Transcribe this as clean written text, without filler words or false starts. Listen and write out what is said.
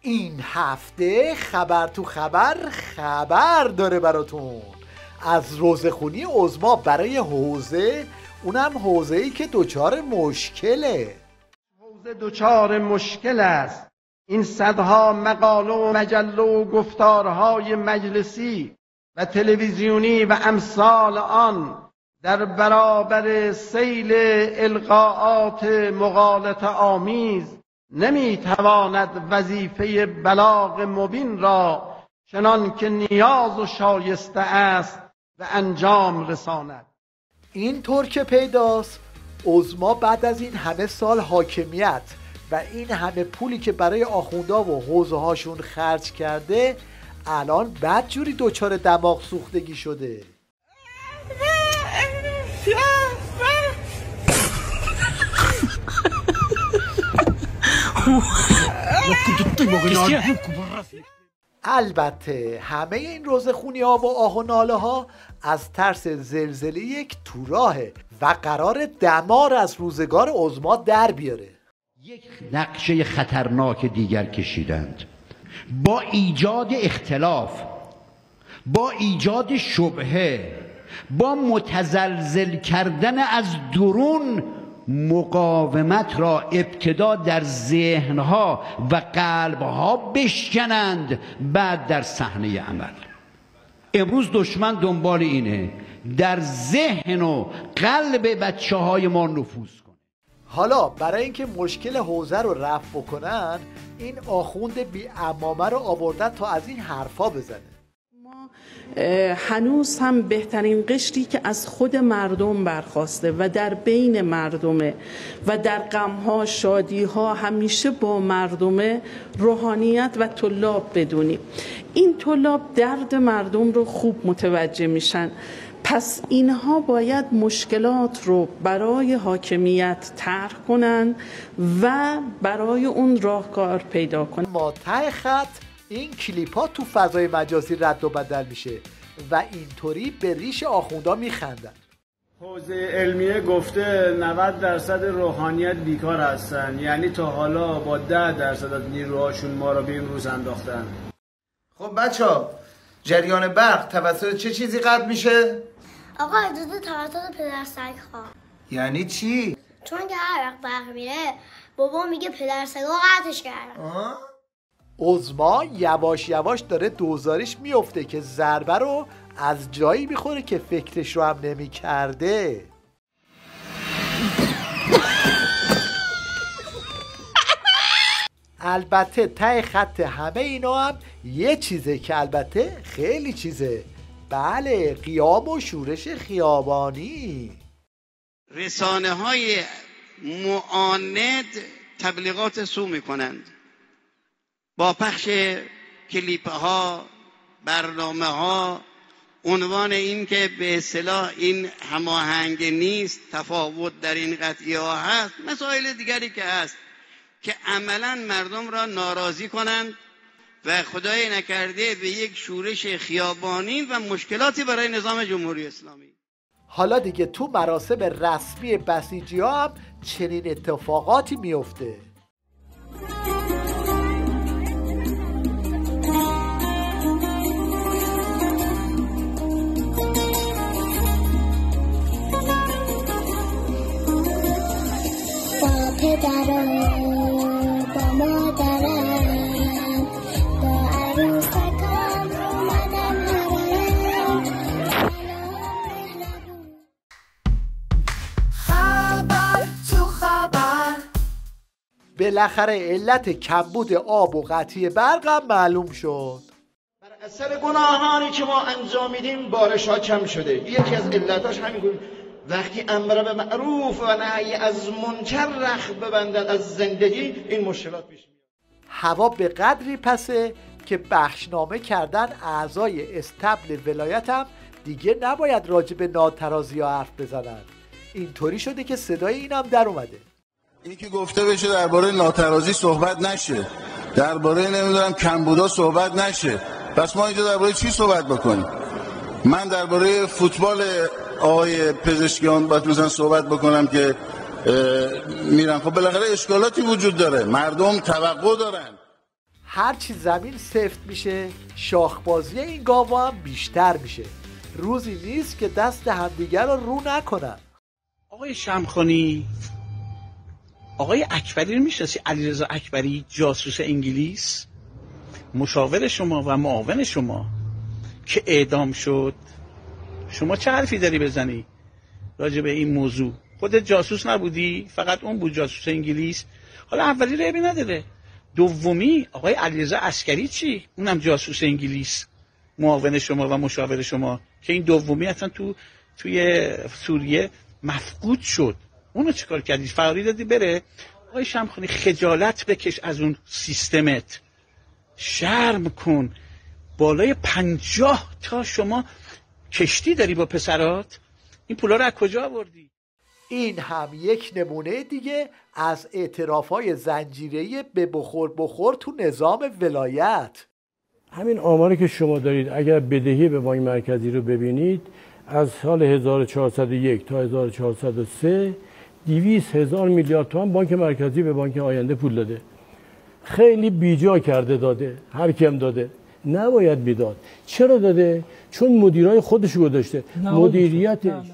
این هفته خبر تو خبر داره براتون از روزخونی عظما برای حوزه، اونم حوزه‌ای که دچار مشکله. حوزه دچار مشکل است. این صدها مقاله و مجله و گفتارهای مجلسی و تلویزیونی و امثال آن در برابر سیل القاءات مغالطه آمیز نمیتواند وظیفه بلاغ مبین را چنان که نیاز و شایسته است و انجام رساند. این طور که پیداست عظما بعد از این همه سال حاکمیت و این همه پولی که برای آخوندا و حوزه هاشون خرج کرده الان بدجوری دچار دماغ سوختگی شده. البته همه این روزخونی ها و آه و ناله ها از ترس زلزله یک تو راهه و قرار دمار از روزگار عظما در بیاره. یک نقشه خطرناک دیگر کشیدند با ایجاد اختلاف، با ایجاد شبهه، با متزلزل کردن از درون مقاومت را ابتدا در ذهنها و قلبها بشکنند، بعد در صحنه عمل. امروز دشمن دنبال اینه در ذهن و قلب بچه‌های ما نفوذ کنه. حالا برای اینکه مشکل حوزه رو رفع بکنن این آخوند بی عمامه رو آوردن تا از این حرفا بزنه. هنوز هم بهترین قشری که از خود مردم برخواسته و در بین مردمه و در غم‌ها شادی‌ها همیشه با مردمه، روحانیت و طلاب بدونیم. این طلاب درد مردم رو خوب متوجه میشن، پس اینها باید مشکلات رو برای حاکمیت طرح کنن و برای اون راهکار پیدا کنن. ما ته خط این کلیپ ها تو فضای مجازی رد و بدل میشه و اینطوری به ریش آخوندا میخندن. حوزه علمیه گفته 90% روحانیت بیکار هستن، یعنی تا حالا با 10% از نیروهاشون ما را به این روز انداختن. خب بچه‌ها جریان برق توسط چه چیزی قطع میشه؟ آقا اجازه توسط پدرسگ‌ها. یعنی چی؟ چون که هر وقت برق میره بابا میگه پدرسگا قطعش کردن. عظما یواش یواش داره دوزارش میفته که ضربه رو از جایی میخوره که فکرش رو هم نمی کرده. البته ته خط همه اینا هم یه چیزه که البته خیلی چیزه. بله، قیام و شورش خیابانی. رسانه های معاند تبلیغات سو میکنند با پخش کلیپ ها، برنامه ها، عنوان این که به اصطلاح این هماهنگ نیست، تفاوت در این قضیه ها هست، مسائل دیگری که هست که عملا مردم را ناراضی کنند و خدای نکرده به یک شورش خیابانی و مشکلاتی برای نظام جمهوری اسلامی. حالا دیگه تو مراسم رسمی بسیجی ها هم چنین اتفاقاتی میفته. با مادرم با عروسکم اومدن حرم. خبر تو خبر. بالاخره علت کمبود آب و قطعی برق هم معلوم شد. بر اثر گناهانی که ما انجام میدیم بارش ها کم شده. یکی از علتاش همین وقتی امر به معروف و نهی از منکر رخ ببندد از زندگی این مشکلات پیش میاد. هوا به قدری پسه که بخشنامه کردن اعضای استبل ولایت هم دیگه نباید راجع به ناترازی ها حرف بزنن. اینطوری شده که صدای اینم در اومده. این که گفته بشه درباره ناترازی صحبت نشه، درباره نمیدونم کمبودا صحبت نشه، پس ما اینجا درباره چی صحبت بکنیم؟ من درباره فوتبال آقای پزشکیان باید مثلا صحبت بکنم که میرن؟ خب بالاخره اشکالاتی وجود داره، مردم توقع دارن. هرچی زمین سفت میشه شاخبازی این گاوا هم بیشتر میشه. روزی نیست که دست همدیگر رو نکنن. آقای شمخانی، آقای اکبری رو میشناسی؟ علیرضا اکبری، جاسوس انگلیس، مشاور شما و معاون شما که اعدام شد. شما چه حرفی داری بزنی راجع به این موضوع؟ خودت جاسوس نبودی؟ فقط اون بود جاسوس انگلیس. حالا اولی ریبی نداره. دومی آقای علیرضا عسکری چی؟ اونم جاسوس انگلیس، معاون شما و مشاور شما، که این دومی اصلا توی سوریه مفقود شد. اونو چیکار کردی؟ فراری دادی بره؟ آقای شمخانی خجالت بکش از اون سیستمت، شرم کن. بالای 50 تا شما کشتی داری با پسرات، این پولا رو از کجا آوردی؟ این هم یک نمونه دیگه از اعترافای زنجیره‌ای به بخور تو نظام ولایت. همین آماری که شما دارید اگر بدهی به بانک مرکزی رو ببینید، از سال 1401 تا 1403 200,000 میلیارد تومان بانک مرکزی به بانک آینده پول داده. خیلی بیجا کرده داده، هر کیم داده، نباید میداد. چرا داده؟ چون مدیرای خودش گذاشته، مدیریتش